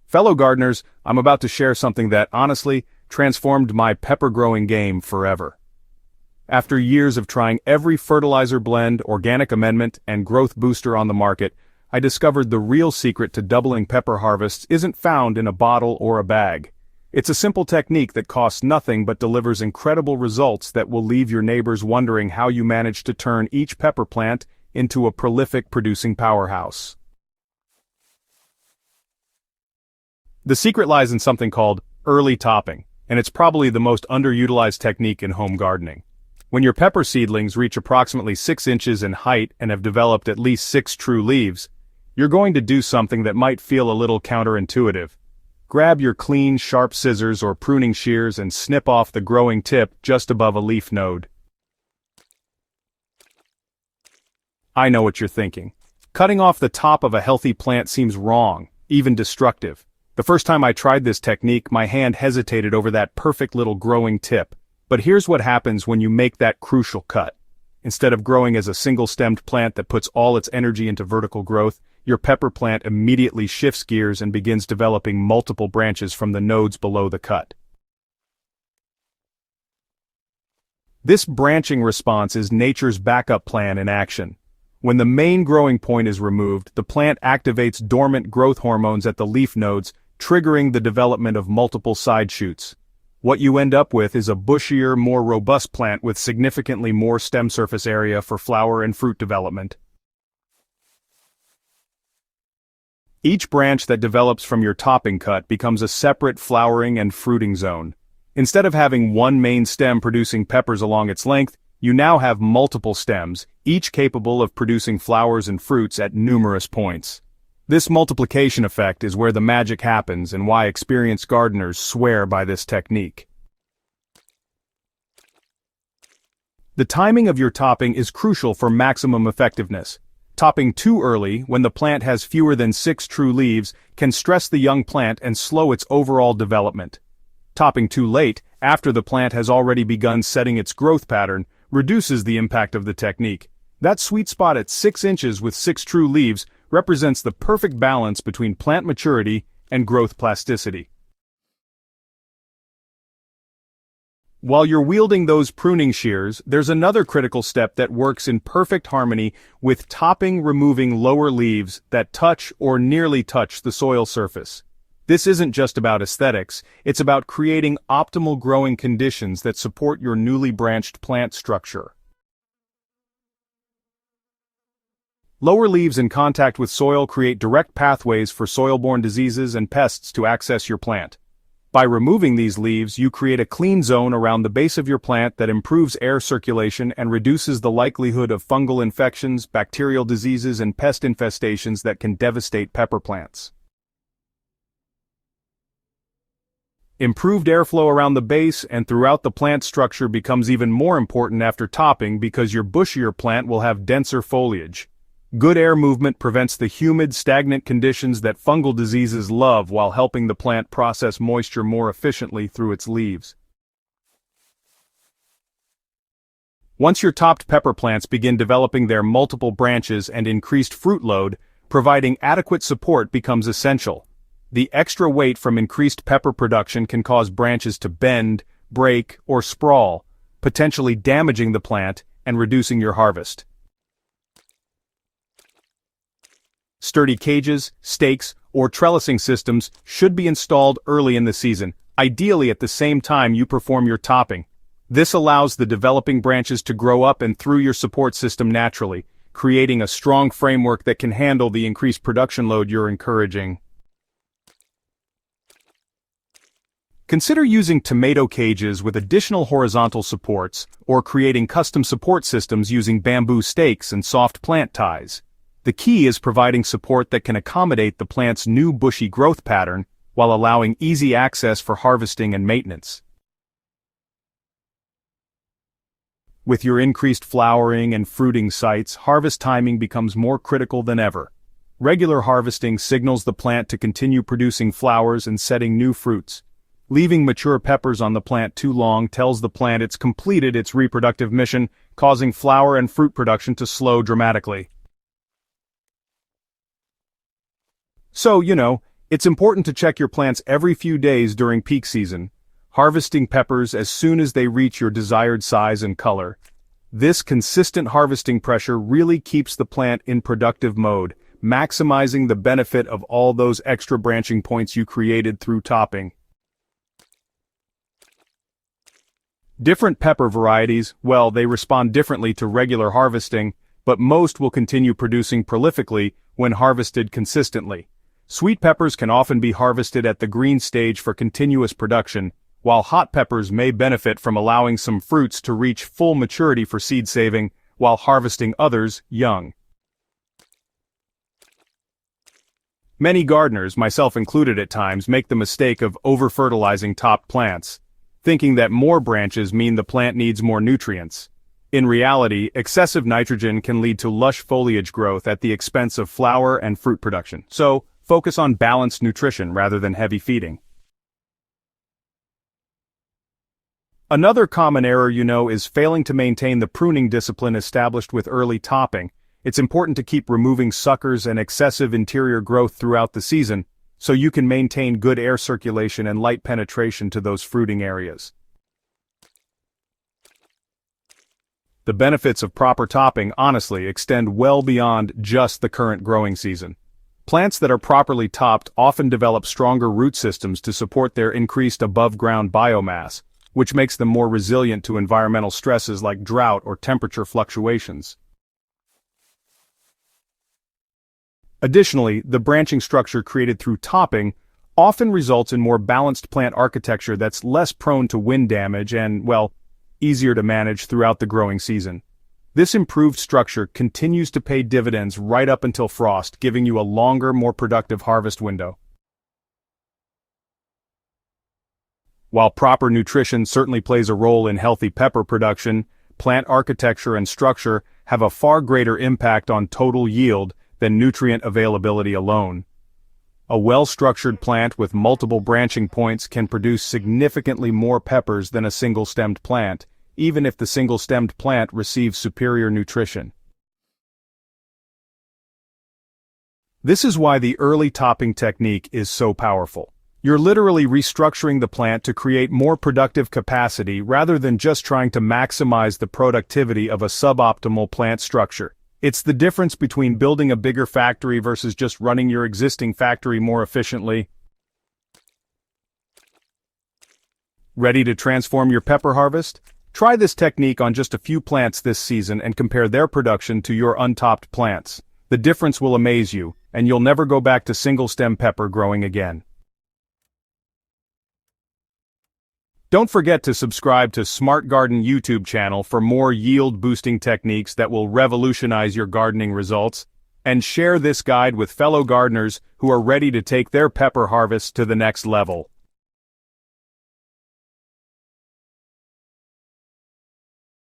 Fellow gardeners, I'm about to share something that, honestly, transformed my pepper growing game forever. After years of trying every fertilizer blend, organic amendment, and growth booster on the market, I discovered the real secret to doubling pepper harvests isn't found in a bottle or a bag. It's a simple technique that costs nothing but delivers incredible results that will leave your neighbors wondering how you managed to turn each pepper plant into a prolific producing powerhouse. The secret lies in something called early topping, and it's probably the most underutilized technique in home gardening. When your pepper seedlings reach approximately 6 inches in height and have developed at least 6 true leaves, you're going to do something that might feel a little counterintuitive. Grab your clean, sharp scissors or pruning shears and snip off the growing tip just above a leaf node. I know what you're thinking. Cutting off the top of a healthy plant seems wrong, even destructive. The first time I tried this technique, my hand hesitated over that perfect little growing tip. But here's what happens when you make that crucial cut. Instead of growing as a single-stemmed plant that puts all its energy into vertical growth, your pepper plant immediately shifts gears and begins developing multiple branches from the nodes below the cut. This branching response is nature's backup plan in action. When the main growing point is removed, the plant activates dormant growth hormones at the leaf nodes, triggering the development of multiple side shoots. What you end up with is a bushier, more robust plant with significantly more stem surface area for flower and fruit development. Each branch that develops from your topping cut becomes a separate flowering and fruiting zone. Instead of having one main stem producing peppers along its length, you now have multiple stems, each capable of producing flowers and fruits at numerous points. This multiplication effect is where the magic happens and why experienced gardeners swear by this technique. The timing of your topping is crucial for maximum effectiveness. Topping too early, when the plant has fewer than 6 true leaves, can stress the young plant and slow its overall development. Topping too late, after the plant has already begun setting its growth pattern, reduces the impact of the technique. That sweet spot at 6 inches with 6 true leaves represents the perfect balance between plant maturity and growth plasticity. While you're wielding those pruning shears, there's another critical step that works in perfect harmony with topping, removing lower leaves that touch or nearly touch the soil surface. This isn't just about aesthetics, it's about creating optimal growing conditions that support your newly branched plant structure. Lower leaves in contact with soil create direct pathways for soil-borne diseases and pests to access your plant. By removing these leaves, you create a clean zone around the base of your plant that improves air circulation and reduces the likelihood of fungal infections, bacterial diseases, and pest infestations that can devastate pepper plants. Improved airflow around the base and throughout the plant structure becomes even more important after topping because your bushier plant will have denser foliage. Good air movement prevents the humid, stagnant conditions that fungal diseases love while helping the plant process moisture more efficiently through its leaves. Once your topped pepper plants begin developing their multiple branches and increased fruit load, providing adequate support becomes essential. The extra weight from increased pepper production can cause branches to bend, break, or sprawl, potentially damaging the plant and reducing your harvest. Sturdy cages, stakes, or trellising systems should be installed early in the season, ideally at the same time you perform your topping. This allows the developing branches to grow up and through your support system naturally, creating a strong framework that can handle the increased production load you're encouraging. Consider using tomato cages with additional horizontal supports, or creating custom support systems using bamboo stakes and soft plant ties. The key is providing support that can accommodate the plant's new bushy growth pattern, while allowing easy access for harvesting and maintenance. With your increased flowering and fruiting sites, harvest timing becomes more critical than ever. Regular harvesting signals the plant to continue producing flowers and setting new fruits. Leaving mature peppers on the plant too long tells the plant it's completed its reproductive mission, causing flower and fruit production to slow dramatically. So, It's important to check your plants every few days during peak season, harvesting peppers as soon as they reach your desired size and color. This consistent harvesting pressure really keeps the plant in productive mode, maximizing the benefit of all those extra branching points you created through topping. Different pepper varieties, well, they respond differently to regular harvesting, but most will continue producing prolifically when harvested consistently. Sweet peppers can often be harvested at the green stage for continuous production, while hot peppers may benefit from allowing some fruits to reach full maturity for seed saving, while harvesting others young. Many gardeners, myself included at times, make the mistake of over-fertilizing top plants, thinking that more branches mean the plant needs more nutrients. In reality, excessive nitrogen can lead to lush foliage growth at the expense of flower and fruit production. So, focus on balanced nutrition rather than heavy feeding. Another common error is failing to maintain the pruning discipline established with early topping. It's important to keep removing suckers and excessive interior growth throughout the season, so you can maintain good air circulation and light penetration to those fruiting areas. The benefits of proper topping honestly extend well beyond just the current growing season. Plants that are properly topped often develop stronger root systems to support their increased above-ground biomass, which makes them more resilient to environmental stresses like drought or temperature fluctuations. Additionally, the branching structure created through topping often results in more balanced plant architecture that's less prone to wind damage and, well, easier to manage throughout the growing season. This improved structure continues to pay dividends right up until frost, giving you a longer, more productive harvest window. While proper nutrition certainly plays a role in healthy pepper production, plant architecture and structure have a far greater impact on total yield than nutrient availability alone. A well-structured plant with multiple branching points can produce significantly more peppers than a single-stemmed plant, even if the single-stemmed plant receives superior nutrition. This is why the early topping technique is so powerful. You're literally restructuring the plant to create more productive capacity rather than just trying to maximize the productivity of a suboptimal plant structure. It's the difference between building a bigger factory versus just running your existing factory more efficiently. Ready to transform your pepper harvest? Try this technique on just a few plants this season and compare their production to your untopped plants. The difference will amaze you, and you'll never go back to single-stem pepper growing again. Don't forget to subscribe to Smart Garden YouTube channel for more yield-boosting techniques that will revolutionize your gardening results, and share this guide with fellow gardeners who are ready to take their pepper harvest to the next level.